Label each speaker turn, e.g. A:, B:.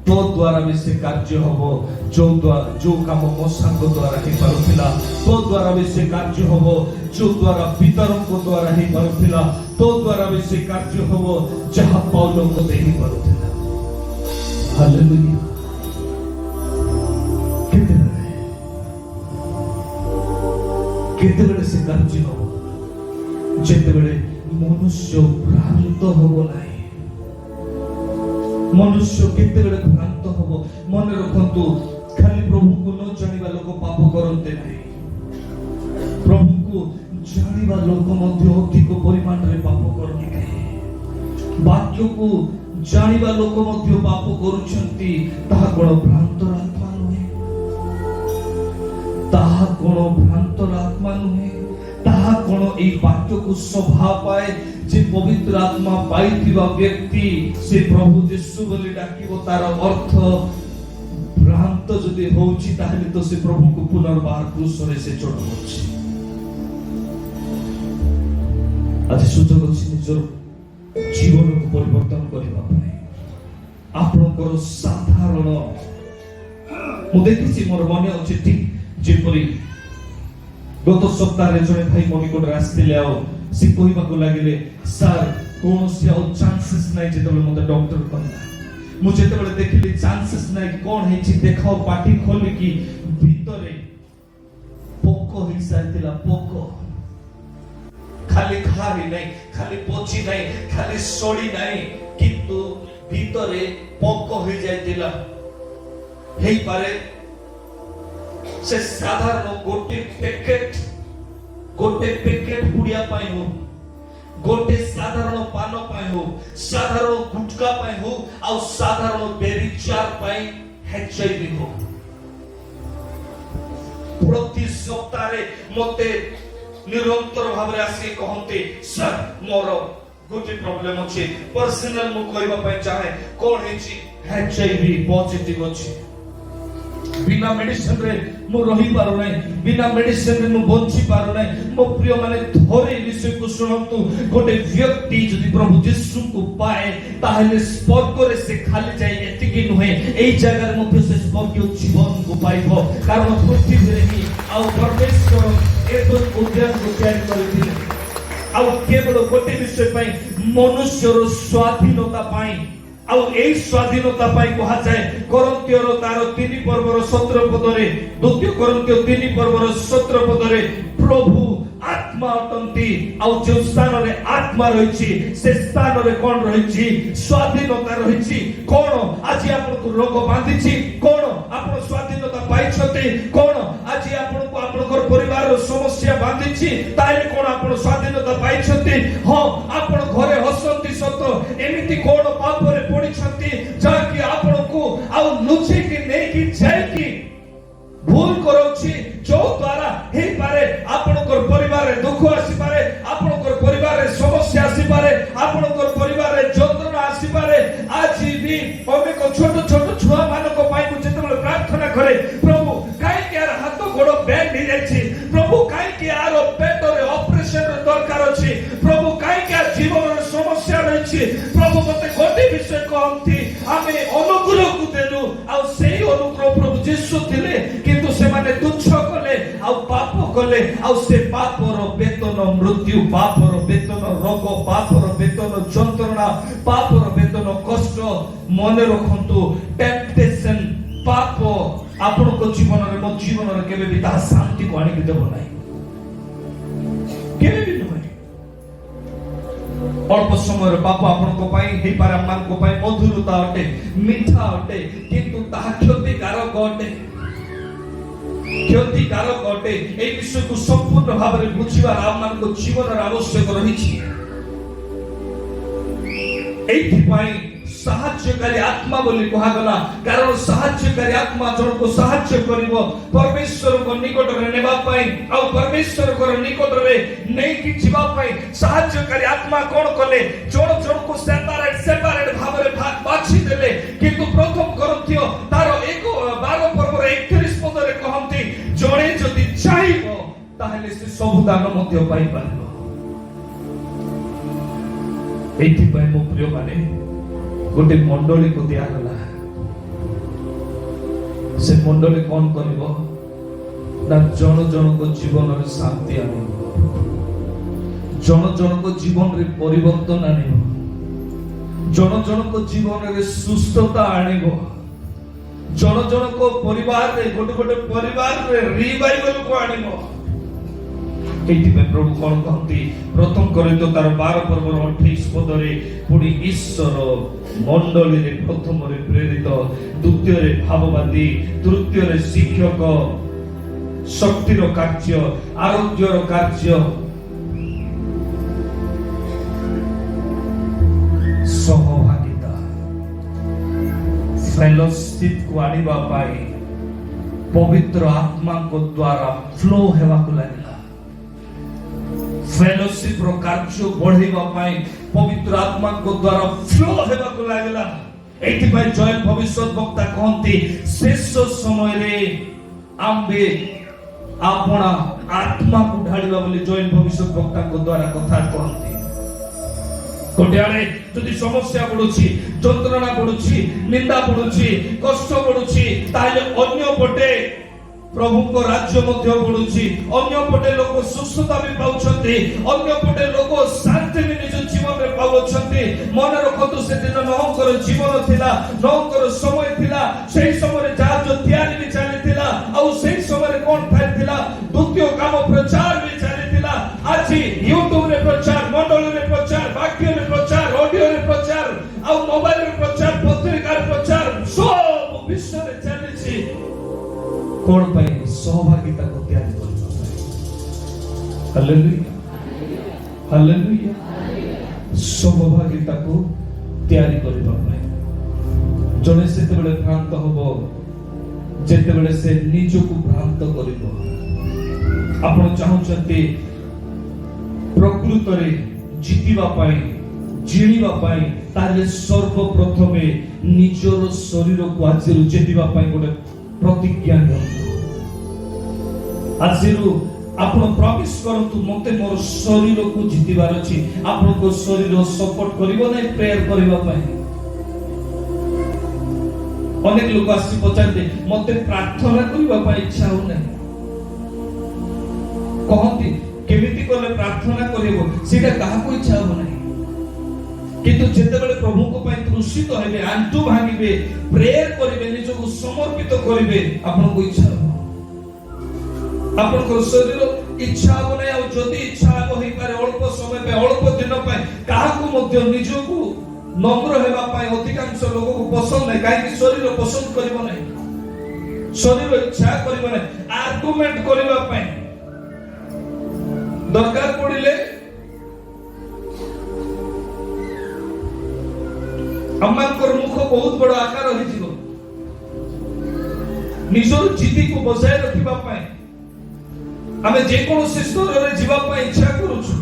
A: तो द्वारा भी से कार्य होबो जो काम मो सांग द्वारा ही पारुथिला तो द्वारा भी से कार्य होबो जो द्वारा वितरण को द्वारा ही पारुथिला तो द्वारा भी से कार्य होबो जहां पौलो को दे ही पारुथिला। हालेलुया। केतेबेले से कार्य होबो जेतेबेले मनुष्य भ्रांत होबो नाही। मनुष्य केतेबेले भ्रांत होबो मन रखंतु खाली प्रभु को न जानिबा लोक पाप करते नाही। प्रभु को जानिबा लोक मध्ये अधिक परिमाण रे पाप करते नाही। वाक्य को जानिबा लोक मध्ये पाप करूछंती ताहा कोन भ्रांत आत्मा नुहे। ताहा कोन भ्रांत आत्मा नुहे। ताहा कोन ए वाक्य को स्वभाव पाए जे पवित्र आत्मा पाइथिबा व्यक्ति से प्रभु यीशु बोली डाकिबो तार अर्थ भ्रांत जदि होउची ताहले तो से प्रभु को पुनर्बार क्रूस रे से चढ़ाउची। आज सुजोग अछि निजर जीवन को परिवर्तन करिबा पय आपनकर साधारण मु देखिछि मोर मने अछि ठीक जेपरि गत सप्ताह रे जने भाई मनी को आस्तिले आ से कहबा को लागिले सर कोन से चांसेस नै जेतबे मते डॉक्टर कहला मु जेतबे देखिली चांसेस नै कोन हे छि देखाओ पाटी खोली कि भीतरे पोको ही साइतिला पोको खाली खारी नै खाली पोची नै खाली सोडी नै किंतु भीतरे पोको ही जाइतिला हेई पारे से साधारण गोटे पैकेट पुड़िया पाई हो गोटे साधारण पान पाई हो साधारण गुटका पाई हो और साधारण बेरी चार पाई एचआईवी हो प्रति सप्ताह रे मते निरंतर भाव रे आसी कहंते सर मोर गोटे प्रॉब्लम अछि पर्सनल मु कहबा पय चाहे कोन हे छि एचआईवी पॉजिटिव अछि बिना मेडिसिन रे मु रही पारो नै बिना मेडिसिन रे मु बंची पारो नै मो प्रिय माने थोरे विषय को सुनंतु गोटे व्यक्ति जदि प्रभु यीशु को पाए ताहले स्वर्ग रे से खाली जाय एतिकी नुहे एई जगह रे मु से स्वर्ग जीवन को पाइबो कारण पृथ्वी रे ही आ परमेश्वर एतो उद्यान को तैयार करथिले आ केवल गोटे विषय पई मनुष्यर स्वाधीनता पाई आउ एई स्वाधीनता पाई कहा जाए कोरिन्थियर तार 3 पर्वर 17 पदरे द्वितीय कोरिन्थिय 3 पर्वर 17 पदरे प्रभु आत्मा अटंती आउ जे स्थान रे आत्मा रहिछि से स्थान रे कोन रहिछि स्वाधीनता रहिछि कोन आज आपन को रोग बांधिछि कोन आपन स्वाधीनता पाइछते कोन आज आपन को आपनकर परिवार रो समस्या बांधिछि ताइले कोन आपन स्वाधीनता पाइछते हो आपन घरे हसंती सत एमिति कोन पाप रे पडिछंती जाकि आपन को आउ लुचि कि नै कि जाय कि भूल करोछि जो द्वारा हे पारे आपनकर परिवार रे दुख आसी पारे आपनकर परिवार रे समस्या आसी पारे आपनकर परिवार रे जंत्रणा आसी पारे आज भी अनेक छोट छोट छुआ मानको पाई को जेतबे प्रार्थना करे प्रभु काई के यार हाथ गोड़ बैंड हो जायछि प्रभु काई के यार पेट रे ऑपरेशन रे दरकार अछि प्रभु काई के जीवन रे समस्या रहिछि प्रभु मते गोटे विषय कहंती आमे अनुग्रह को देलु आ सेही अनुग्रह प्रभु यीशु थिले किंतु से माने तुच्छ कले आ पाप कले आ से पापर वेतन मृत्यु पापर वेतन रोग पापर वेतन जंत्रणा पापर वेतन कष्ट मन रखंतु टेम्पटेशन पाप आपन को जीवन रे मो जीवन रे केबे भी ता शांति को आनी देबो नाही केबे भी नहीं अल्प समय पाप आपन को पाई हे पारा मान को पाई मधुरता अटे मीठा अटे किंतु ता क्षतिकारक अटे क्षतिकारक अटे ए विषय को संपूर्ण भाव रे बुझिबा आमान को जीवन रे आवश्यक रहिछि एथि पाई साहाय्यकारी आत्मा बोली कहा गला कारण साहाय्यकारी आत्मा जन को साहाय्य करिवो परमेश्वर को निकट रे नेबा पाई आ परमेश्वर को निकट रे नै कि जीवा पाई साहाय्यकारी आत्मा कोन कले जन को सेपरेट भाव रे बाछि देले किंतु प्रथम कोरिन्थिय तार 12 पर्व 31 पद रे कहंती जणे जदि चाहिबो ताहले से सब दान मध्य पाई पारिबो एथि पाई मो प्रिय माने गोटे मंडली को दिया गला से मंडली कौन करिवो ना जन जनक जीवन रे शांति आनिबो, जन जनक जीवन रे परिवर्तन आनिबो, जन जनक जीवन रे सुस्थता आनिबो, जन जनक परिवार रे गोटे गोटे परिवार रे रिवाइवल को आनिबो। प्रभु कौन कहती प्रथम कोरिन्थ तार 12 पर्वर 28 पदरे पुणी ईश्वर मंडली रे प्रथम रे प्रेरित, द्वितीय रे भाववादी, तृतीय रे शिक्षक, शक्तिर कार्य, आरोग्यर कार्य, सहभागिता फेलोशिप को आनिबा पाई पवित्र आत्मा को द्वारा फ्लो हेवा को लागला। फेलोशिप रो कार्य बढ़ेबा पाई पवित्र आत्मा को द्वारा फ्लो हेबा को लागला। एथि पाई जॉयल भविष्यत वक्ता कहंती शेष समय रे आम्बे आपना आत्मा को ढालिबा बोली जॉयल भविष्यत वक्ता को द्वारा कथा कहंती। कोटियारे जदि समस्या पडुछि, যন্ত্রণা पडुछि, निंदा पडुछि, कष्ट पडुछि, ताले अन्य पटे प्रभु को राज्य मध्य बढ़ुछि, अन्य पटे लोक सुस्थता भी पाउछन्ति, अन्य पटे लोक शांति भी निज जीवन रे पाउछन्ति। मन रखतु से दिन नहंकर जीवन थिला, नहंकर समय थिला, सेही समय रे जहाज तयारी भी चलिथिला, आ सेही समय रे कोन थाइथिला द्वितीय काम प्रचार भी चलिथिला। आज यूट्यूब रे प्रचार, मंडल रे प्रचार, वाक्य रे प्रचार, ऑडियो रे प्रचार, आ मोबाइल रे प्रचार, पत्रिका रे प्रचार, सब विश्व रे चलिछि। कौन पाई सहभागिता को तैयार करना। Hallelujah, hallelujah. सहभागिता को तैयार करबा पाई जने सेते बेले भ्रांत होबो, जेते बेले से निज को भ्रांत करिवो। आपण चाहउछन्ते प्रकृत रे जीतिबा पाई, जीणीबा पाई, ताले सर्वप्रथमे निजर शरीर को आजिरु जेतिबा पाई गोटे प्रतिज्ञा आजिरु आपण प्रवेश करंतु मते मोर शरीर को जीतिबार अछि। आपण को शरीर सपोर्ट करिवो नै प्रेयर करिवा पाए। अनेक लोक आसी पचारते मते प्रार्थना करिवा पाए इच्छा हो नै, कहंती केमिति करले प्रार्थना करिवो सेटा काहा को इच्छा हो नै। किंतु जेते बेले प्रभु को पय तृषित हेबे, आंटू भांगिबे, प्रेयर करिवे, निज को समर्पित करिवे, आपण को इच्छा हो। आपण को शरीर इच्छा हो नै। आ जदि इच्छा हो ही पारे अल्प समय पे, अल्प दिन पे काहा को मध्य निज को नम्र हेबा पाए अधिकांश लोक को पसंद नै। काहे कि शरीर पसंद करिवो नै, शरीर इच्छा करिवो नै, आर्गुमेंट करिवा पाए दरकार पड़िले अम्मांकर मुख बहुत बड़ा आकार हो जिवो। निजर जिति को बजाय रखिबा पाए आमे जे कोनो स्तर रे जीवा पाए इच्छा करूछु।